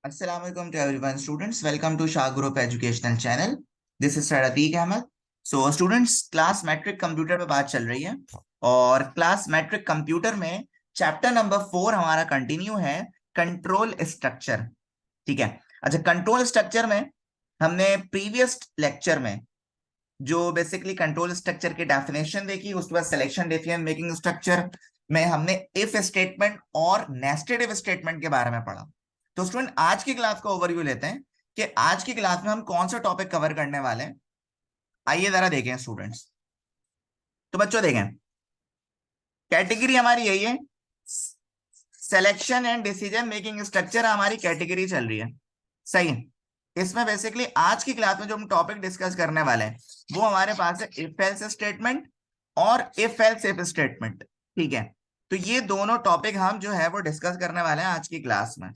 Assalamualaikum to everyone, students. Welcome to Shah Group Educational Channel. This is Sir Atiq Ahmed. So, students, class matric computer पे बात चल रही है और class matric computer में chapter number 4 हमारा continue है कंट्रोल स्ट्रक्चर। ठीक है। अच्छा, कंट्रोल स्ट्रक्चर में हमने प्रीवियस लेक्चर में जो बेसिकली कंट्रोल स्ट्रक्चर की डेफिनेशन देखी, उसके बाद सिलेक्शन, डिसीजन मेकिंग स्ट्रक्चर में हमने इफ स्टेटमेंट और नेस्टेड इफ स्टेटमेंट के बारे में पढ़ा। तो स्टूडेंट, आज की क्लास का ओवरव्यू लेते हैं कि आज की क्लास में हम कौन सा टॉपिक कवर करने वाले हैं। आइए जरा देखें स्टूडेंट्स। तो बच्चों देखें, कैटेगरी हमारी यही है, selection and decision making structure हमारी कैटेगरी चल रही है। सही है। इसमें बेसिकली आज की क्लास में जो हम टॉपिक डिस्कस करने वाले हैं वो हमारे पास है इफ एल्स स्टेटमेंट और इफ एल्स इफ स्टेटमेंट। ठीक है। तो ये दोनों टॉपिक हम जो है वो डिस्कस करने वाले हैं आज की क्लास में।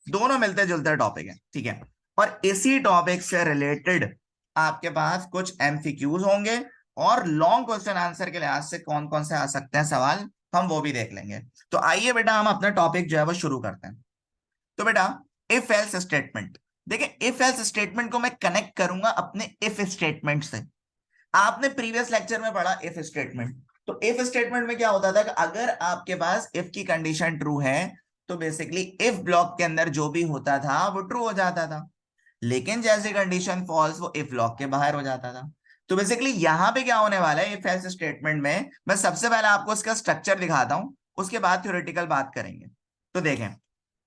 दोनों मिलते जुलते टॉपिक है। ठीक है। और इसी टॉपिक से रिलेटेड आपके पास कुछ एमसीक्यूज होंगे और लॉन्ग क्वेश्चन आंसर के लिहाज से कौन कौन से आ सकते हैं सवाल, हम वो भी देख लेंगे। तो आइए बेटा हम अपना टॉपिक जो है वो शुरू करते हैं। तो बेटा इफ एल्स स्टेटमेंट, देखिए इफ एल्स स्टेटमेंट को मैं कनेक्ट करूंगा अपने इफ स्टेटमेंट से। आपने प्रीवियस लेक्चर में पढ़ा इफ स्टेटमेंट। तो इफ स्टेटमेंट में क्या होता था कि अगर आपके पास इफ की कंडीशन ट्रू है तो बेसिकली इफ ब्लॉक के अंदर जो भी होता था वो ट्रू हो जाता था, लेकिन जैसे कंडीशन फॉल्स वो इफ ब्लॉक के बाहर हो जाता था। तो बेसिकली यहां पे क्या होने वाला है इफ एल्स स्टेटमेंट में, मैं सबसे पहले आपको इसका स्ट्रक्चर दिखाता हूं, उसके बाद थ्योरेटिकल बात करेंगे। तो देखें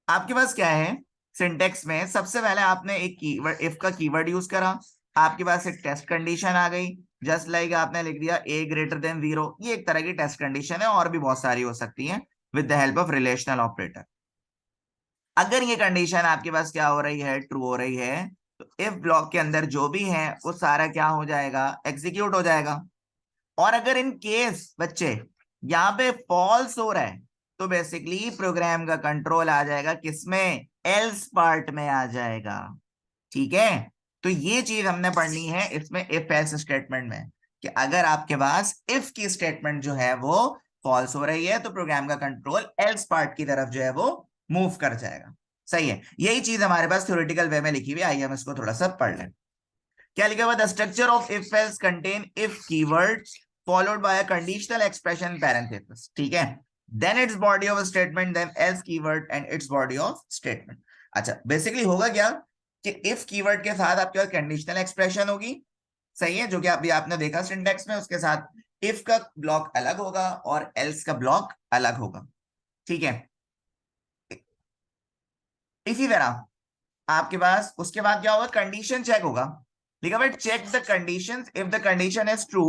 आपके पास क्या है, सिंटेक्स में सबसे पहले आपने एक कीवर्ड इफ का कीवर्ड यूज करा, आपके पास एक टेस्ट कंडीशन आ गई, जस्ट लाइक आपने लिख दिया a ग्रेटर देन 0। ये एक तरह की टेस्ट कंडीशन है और भी बहुत सारी हो सकती है with the help of relational operator. अगर ये कंडीशन आपके पास क्या हो रही है, ट्रू हो रही है, तो इफ ब्लॉक के अंदर जो भी है वो सारा क्या हो जाएगा, एग्जीक्यूट हो जाएगा। और अगर इन केस बच्चे यहाँ पे फॉल्स हो रहा है तो बेसिकली प्रोग्राम का कंट्रोल आ जाएगा किसमें, एल्स पार्ट में आ जाएगा। ठीक है। तो ये चीज हमने पढ़नी है इसमें इफ एल्स स्टेटमेंट में, कि अगर आपके पास इफ की स्टेटमेंट जो है वो फॉल्स हो रही है तो प्रोग्राम का कंट्रोल एल्स पार्ट की तरफ जो है वो मूव कर जाएगा। सही है। यही चीज हमारे पास थ्योरेटिकल वे में लिखी हुई है। आइए हम इसको थोड़ा सा पढ़ लें। क्या लिखा हुआ, the structure of if else contain if keyword followed by a conditional expression parenthesis. ठीक है। Then its body of statement, then else keyword and its body of statement. अच्छा, बेसिकली होगा क्या कि इफ कीवर्ड के साथ आपके पास कंडीशनल एक्सप्रेशन होगी। सही है, जो कि अभी आपने देखा सिंटेक्स में, उसके साथ इफ का ब्लॉक अलग होगा और एल्स का ब्लॉक अलग होगा। ठीक है। इसी तरह आपके पास उसके बाद क्या होगा, कंडीशन चेक होगा। लिखा भाई check the conditions, if the condition is true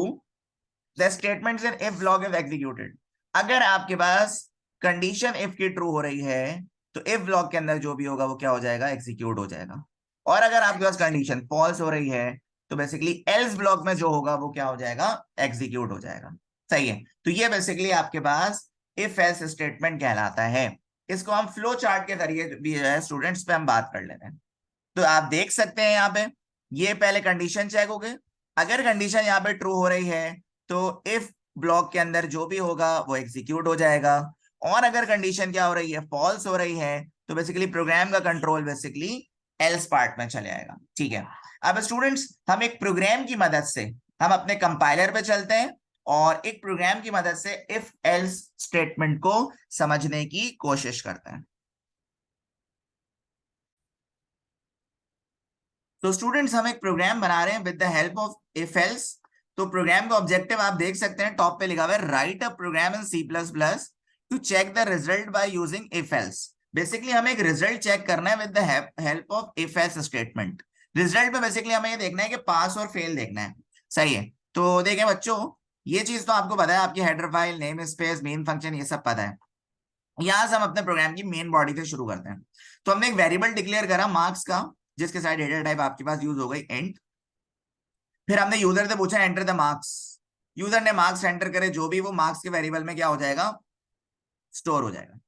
the statements in if block is executed. अगर आपके पास कंडीशन इफ की ट्रू हो रही है तो इफ ब्लॉक के अंदर जो भी होगा वो क्या हो जाएगा, एग्जीक्यूट हो जाएगा। और अगर आपके पास कंडीशन फॉल्स हो रही है तो बेसिकली एल्स ब्लॉक में जो होगा वो क्या हो जाएगा, एग्जीक्यूट हो जाएगा। सही है। तो ये बेसिकली आपके पास इफ एल्स स्टेटमेंट कहलाता है। इसको हम फ्लो चार्ट के जरिए भी जो है स्टूडेंट्स पे हम बात कर लेते हैं। तो आप देख सकते हैं यहाँ पे ये पहले कंडीशन चेक हो गए। अगर कंडीशन यहाँ पे ट्रू हो रही है तो इफ ब्लॉक के अंदर जो भी होगा वो एग्जीक्यूट हो जाएगा। और अगर कंडीशन क्या हो रही है, फॉल्स हो रही है, तो बेसिकली प्रोग्राम का कंट्रोल बेसिकली एल्स पार्ट में चले आएगा। ठीक है। अब स्टूडेंट्स हम एक प्रोग्राम की मदद से हम अपने कंपाइलर पे चलते हैं और एक प्रोग्राम की मदद से इफ एल्स स्टेटमेंट को समझने की कोशिश करते हैं। तो स्टूडेंट्स हम एक प्रोग्राम बना रहे हैं with the help of if else. तो प्रोग्राम का ऑब्जेक्टिव आप देख सकते हैं, टॉप पे लिखा हुआ है write a program in C++ to check the result by using if else. Basically हमें एक रिजल्ट चेक करना है with the help of if else statement. Result में बेसिकली हमें ये देखना है कि पास और फेल देखना है। सही है। तो देखें बच्चों, ये चीज तो आपको पता है, आपकी header file, name space, main function, ये सब पता है। यहां से हम अपने प्रोग्राम की मेन बॉडी से शुरू करते हैं। तो हमने एक वेरिएबल डिक्लेयर करा मार्क्स का, जिसके साथ डेटा टाइप आपके पास यूज हो गई इंट। फिर हमने यूजर से पूछा एंटर द मार्क्स। यूजर ने मार्क्स एंटर करे, जो भी वो मार्क्स के वेरिएबल में क्या हो जाएगा, स्टोर हो जाएगा।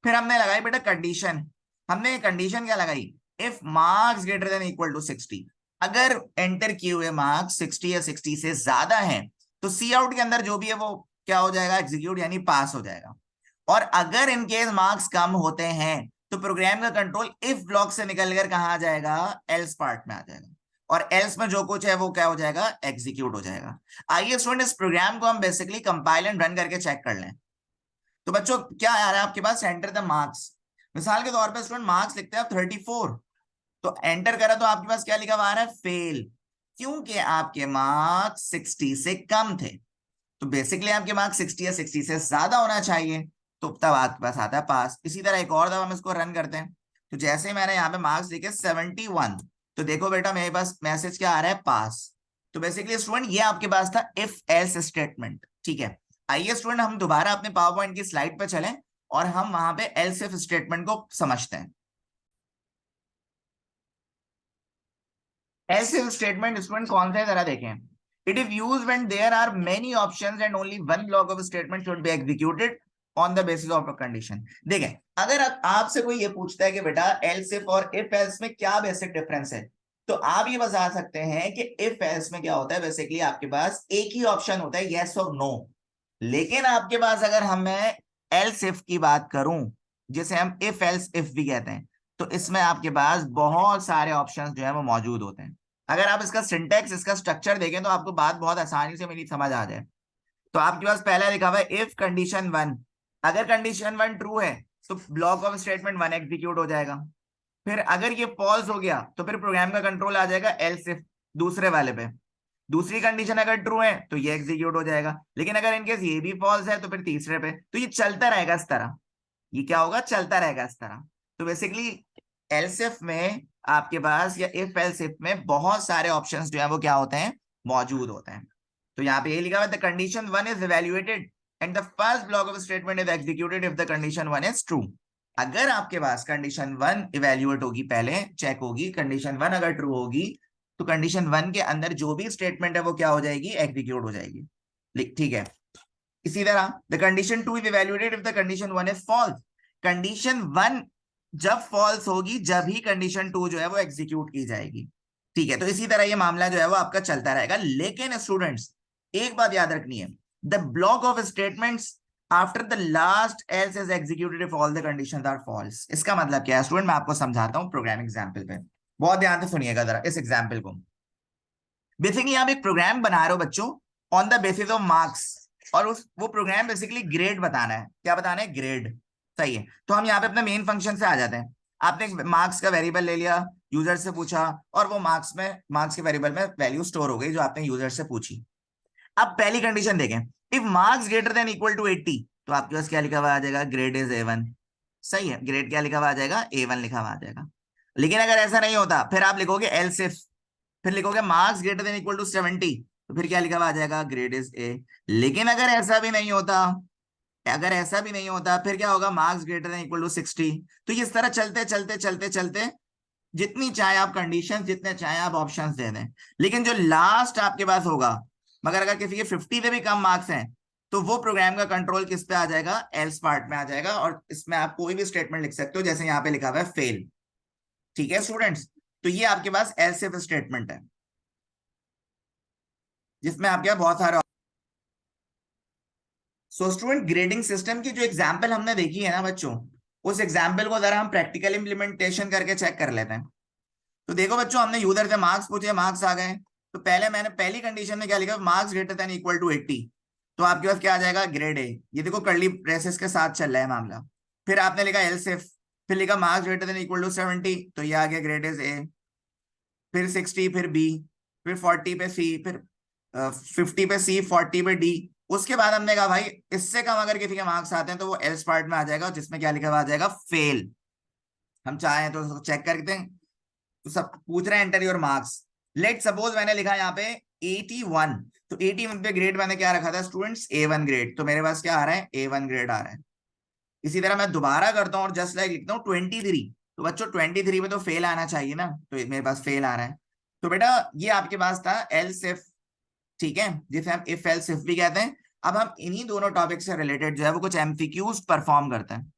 फिर हमने लगाई बेटा कंडीशन। हमने कंडीशन क्या लगाई, if marks greater than equal to 60। अगर एंटर किए हुए मार्क्स 60 या 60 से ज्यादा है तो सी आउट के अंदर जो भी है वो क्या हो जाएगा, एग्जीक्यूट यानी पास हो जाएगा। और अगर इनकेस मार्क्स कम होते हैं तो प्रोग्राम का कंट्रोल इफ ब्लॉक से निकलकर कहाँ आ जाएगा, एल्स पार्ट में आ जाएगा, और एल्स में जो कुछ है वो क्या हो जाएगा, एग्जीक्यूट हो जाएगा। आइए स्टूडेंट इस प्रोग्राम को हम बेसिकली कंपाइल एंड रन करके चेक कर लें। तो बच्चों क्या आ रहा है आपके पास, एंटर द मार्क्स। मिसाल के तौर पे स्टूडेंट मार्क्स लिखते हैं आप 34, तो एंटर करा तो आपके पास क्या लिखा हुआ आ रहा है, फेल, क्योंकि आपके मार्क्स 60 से कम थे। तो बेसिकली आपके मार्क्स 60 या 60 से ज्यादा होना चाहिए, तो तब आपके पास आता है पास। इसी तरह एक और दफा हम इसको रन करते हैं, तो जैसे मैंने यहाँ पे मार्क्स लिखे 71, तो देखो बेटा मेरे पास मैसेज क्या आ रहा है, पास। तो बेसिकली स्टूडेंट ये आपके पास था इफ एल्स स्टेटमेंट, ठीक है। आइए स्टूडेंट हम दोबारा अपने पावर पॉइंट की स्लाइड पे चलें और हम वहां पे एल्स इफ स्टेटमेंट को समझते हैं। एल्स इफ स्टेटमेंट स्टूडेंट कौन सा है जरा देखें। It is used when there are many options and only one block of statement should be executed on the basis of a condition. देखें, अगर आपसे कोई ये पूछता है कि बेटा एल्स इफ और इफ एल्स में क्या बेसिक डिफरेंस है, तो आप ये बता सकते हैं कि इफ एल्स में क्या होता है, बेसिकली आपके पास एक ही ऑप्शन होता है, यस और नो। लेकिन आपके पास अगर हम मैं एल्स इफ की बात करूं, जिसे हम इफ एल्स इफ भी कहते हैं, तो इसमें आपके पास बहुत सारे ऑप्शंस जो है वो मौजूद होते हैं। अगर आप इसका सिंटेक्स, इसका स्ट्रक्चर देखें तो आपको बात बहुत आसानी से मेरी समझ आ जाए। तो आपके पास पहला लिखा हुआ है इफ कंडीशन वन, अगर कंडीशन वन ट्रू है तो block of statement one execute हो जाएगा। फिर अगर ये फॉल्स हो गया तो फिर प्रोग्राम का कंट्रोल आ जाएगा एल्स इफ दूसरे वाले पे। दूसरी कंडीशन अगर ट्रू है तो ये एग्जीक्यूट हो जाएगा, लेकिन अगर इनकेस ये भी फॉल्स है तो फिर तीसरे पे। तो ये चलता रहेगा इस तरह, ये क्या होगा, चलता रहेगा इस तरह। तो बेसिकली एल्सिफ में आपके पास या इफ एल्सिफ में बहुत सारे ऑप्शंस जो है वो क्या होते हैं, मौजूद होते हैं। तो यहाँ पे ये लिखा हुआ है the condition one is evaluated and the first block of statement is executed if the condition one is true. अगर आपके पास कंडीशन वन इवैल्यूएट होगी, पहले चेक होगी, कंडीशन वन अगर ट्रू होगी तो कंडीशन वन के अंदर जो भी स्टेटमेंट है वो क्या हो जाएगी, एग्जीक्यूट हो जाएगी, ठीक है। इसी तरह the condition two is evaluated if the condition one is false. Condition one जब फॉल्स होगी जब ही कंडीशन टू जो है वो एग्जीक्यूट की जाएगी, ठीक है। तो इसी तरह ये मामला जो है वो आपका चलता रहेगा। लेकिन स्टूडेंट्स एक बात याद रखनी है, the block of statements after the last else is executed if all the conditions are false. इसका मतलब क्या है स्टूडेंट, मैं आपको समझाता हूं प्रोग्राम एग्जाम्पल पे, बहुत ध्यान से सुनिएगा जरा इस एग्जाम्पल को। बेसिकली आप एक प्रोग्राम बना रहे हो बच्चों on the basis of marks, और उस वो प्रोग्राम बेसिकली ग्रेड बताना है, क्या बताना है, ग्रेड, सही है। तो हम यहाँ पे अपने मेन फंक्शन से आ जाते हैं। आपने मार्क्स का वेरिएबल ले लिया, यूजर से पूछा, और वो मार्क्स के वेरिएबल में वैल्यू स्टोर हो गई जो आपने यूजर से पूछी। अब पहली कंडीशन देखें, if marks greater than equal to 80, तो आपके पास क्या लिखा हुआ आ जाएगा, ग्रेड इज A1, सही है, ग्रेड क्या लिखा हुआ आ जाएगा, A1 लिखा हुआ आ जाएगा। लेकिन अगर ऐसा नहीं होता फिर आप लिखोगे एल्स इफ, फिर लिखोगे marks greater than equal to 70, तो फिर क्या लिखा हुआ आ जाएगा, ग्रेड इज A। लेकिन अगर ऐसा भी नहीं होता, अगर ऐसा भी नहीं होता फिर क्या होगा, marks greater than equal to 60। तो इस तरह चलते चलते चलते चलते जितनी चाहे आप कंडीशन, जितने चाहे आप ऑप्शंस दे दें, लेकिन जो लास्ट आपके पास होगा, मगर अगर किसी के 50 से भी कम मार्क्स हैं तो वो प्रोग्राम का कंट्रोल किस पे आ जाएगा, एल्स पार्ट में आ जाएगा। और इसमें आप कोई भी स्टेटमेंट लिख सकते हो, जैसे यहाँ पे लिखा हुआ है फेल, ठीक है स्टूडेंट्स। तो ये आपके पास एल्स इफ स्टेटमेंट है जिसमें आपके पास बहुत सारे। सो स्टूडेंट ग्रेडिंग सिस्टम की जो एग्जांपल हमने देखी है ना बच्चों, उस एग्जांपल को जरा हम प्रैक्टिकल इंप्लीमेंटेशन करके चेक कर लेते हैं। तो देखो बच्चों, हमने यूजर से मार्क्स पूछे, मार्क्स आ गए, तो पहले मैंने पहली कंडीशन में क्या लिखा, marks greater than equal to 80, तो आपके पास क्या आ जाएगा, ग्रेड ए। ये देखो कर्ली ब्रेसेस के साथ चल रहा है मामला। फिर आपने लिखा एल्स इफ, फिर लिखा marks greater than equal to 70, तो ये आ गया ग्रेड इज ए। फिर 60 फिर बी, फिर 40 पे सी, फिर 50 पे सी, 40 पे डी। उसके बाद हमने कहा भाई इससे कम अगर किसी के मार्क्स आते हैं तो वो एल्स पार्ट में आ जाएगा, जिसमें क्या लिखा हुआ आ जाएगा, फेल। हम चाहें तो चेक करते हैं। तो सब पूछ रहे हैं enter your marks. Let suppose मैंने लिखा यहाँ पे 81, तो 81 पे ग्रेड मैंने क्या रखा था स्टूडेंट्स, A1 ग्रेड, तो मेरे पास क्या आ रहा है, A1 ग्रेड आ रहा है। इसी तरह मैं दोबारा करता हूँ और जस्ट लाइक लिखता हूँ 23, तो बच्चों 23 पे तो फेल आना चाहिए ना, तो मेरे पास फेल आ रहा है। तो बेटा ये आपके पास था एल्स इफ, ठीक है, जिसे हम इफ एल्स इफ भी कहते हैं। अब हम इन्हीं दोनों टॉपिक से रिलेटेड जो है वो कुछ एमसीक्यूज परफॉर्म करते हैं।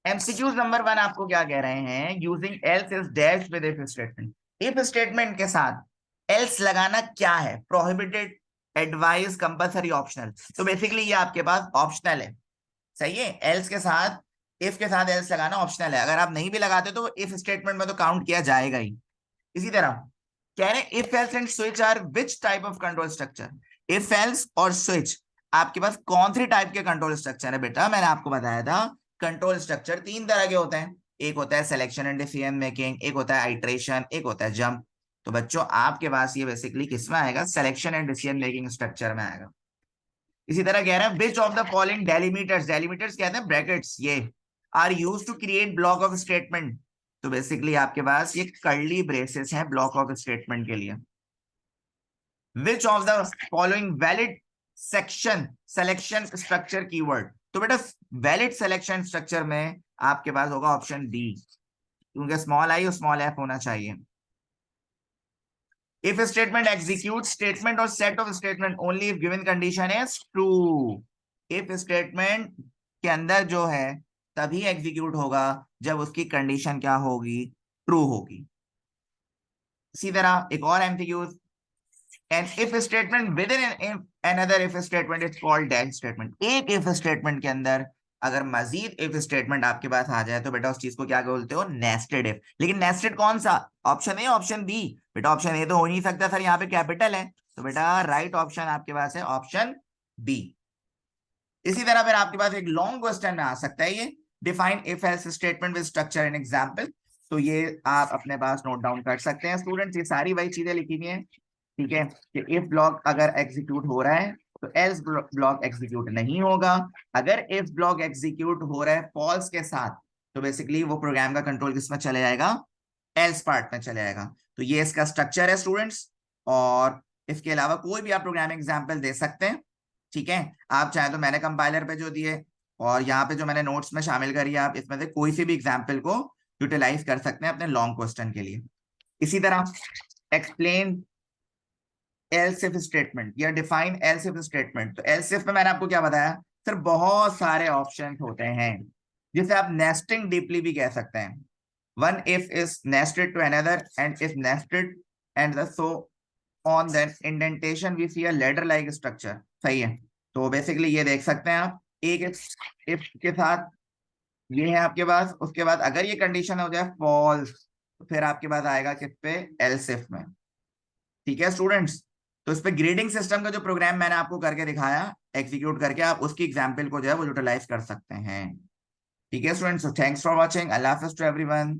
एमसीक्यूज नंबर 1 आपको क्या कह रहे हैं, using else is dash with if statement. If statement के साथ एल्स लगाना क्या है, प्रोहिबिटेड, एडवाइस, कंपलसरी, ऑप्शनल। तो बेसिकली ये आपके पास ऑप्शनल है, सही है। एल्स के साथ इफ के साथ एल्स लगाना ऑप्शनल है, अगर आप नहीं भी लगाते तो इफ स्टेटमेंट में तो काउंट किया जाएगा ही। इसी तरह कह रहे हैं if else and switch are which type of control structure. If else और स्विच आपके पास कौन सी टाइप के कंट्रोल स्ट्रक्चर है बेटा? मैंने आपको बताया था कंट्रोल स्ट्रक्चर तीन तरह के होते हैं, एक होता है सिलेक्शन एंड डिसीजन मेकिंग, एक होता है आइट्रेशन, एक होता है जंप। तो बच्चों आपके पास ये बेसिकली किस में आएगा? Selection and decision making structure में आएगा। इसी तरह कह रहे हैं which of the following delimiters, delimiters कहते हैं ब्रैकेट्स, ये are use to create block of statement. तो बेसिकली आपके पास ये कर्ली ब्रेसेस हैं ब्लॉक ऑफ स्टेटमेंट के लिए। Which of the following valid section selection structure keyword. तो बेटा वैलिड सिलेक्शन स्ट्रक्चर में आपके पास होगा ऑप्शन डी, क्योंकि स्मॉल आई और स्मॉल एफ होना चाहिए। If a statement executes statement or set of statement only if given condition is true. If statement के अंदर जो है तभी एग्जीक्यूट होगा जब उसकी कंडीशन क्या होगी? ट्रू होगी। इसी तरह एक और MCQs, and if statement within another if statement is called dash statement. एक if statement के अंदर अगर मजीद if statement आपके पास आ जाए तो बेटा उस चीज को क्या बोलते हो? Nested if। लेकिन नेस्टेड कौन सा? Option A option B? बेटा ऑप्शन ए तो हो नहीं सकता सर, यहाँ पे कैपिटल है, तो बेटा राइट ऑप्शन आपके पास है ऑप्शन बी। इसी तरह फिर आपके पास एक लॉन्ग क्वेश्चन में आ सकता है ये, define if else statement with structure and example. तो ये आप अपने पास नोट डाउन कर सकते हैं स्टूडेंट्स, ये सारी वही चीजें लिखी हुई हैं, ठीक है, कि इफ ब्लॉक अगर एग्जीक्यूट हो रहा है तो एल्स ब्लॉक एग्जीक्यूट नहीं होगा। अगर इफ ब्लॉक एग्जीक्यूट हो रहा है फॉल्स के साथ तो बेसिकली वो प्रोग्राम का कंट्रोल किस में चले जाएगा? एल्स पार्ट में चले जाएगा। तो ये इसका स्ट्रक्चर है स्टूडेंट्स, और इसके अलावा कोई भी आप प्रोग्रामिंग एग्जाम्पल दे सकते हैं, ठीक है। आप चाहे तो मैंने कंपाइलर पे जो दिए और यहाँ पे जो मैंने नोट्स में शामिल करी है, आप इसमें से कोई सी भी एग्जाम्पल को यूटिलाइज कर सकते हैं अपने लॉन्ग क्वेश्चन के लिए। इसी तरह एक्सप्लेन एल्स इफ स्टेटमेंट या डिफाइन एल्स इफ स्टेटमेंट। तो एल्स इफ में मैंने आपको क्या बताया सर? बहुत सारे ऑप्शन होते हैं जिसे आप नेस्टिंग डीपली भी कह सकते हैं। One if is nested to another and if nested and so on then indentation we see a ladder like structure. सही है, तो बेसिकली ये देख सकते हैं आप, एक इफ के साथ ये है आपके पास, उसके बाद अगर ये कंडीशन हो जाए फॉल्स तो फिर आपके पास आएगा किस पे? एल्स इफ में। ठीक है स्टूडेंट्स, तो इस पे ग्रेडिंग सिस्टम का जो प्रोग्राम मैंने आपको करके दिखाया एग्जीक्यूट करके, आप उसकी एग्जाम्पल को जो है वो यूटिलाइज कर सकते हैं। ठीक है स्टूडेंट्स, थैंक्स फॉर वॉचिंग, अल्लाह हाफिज टू एवरीवन।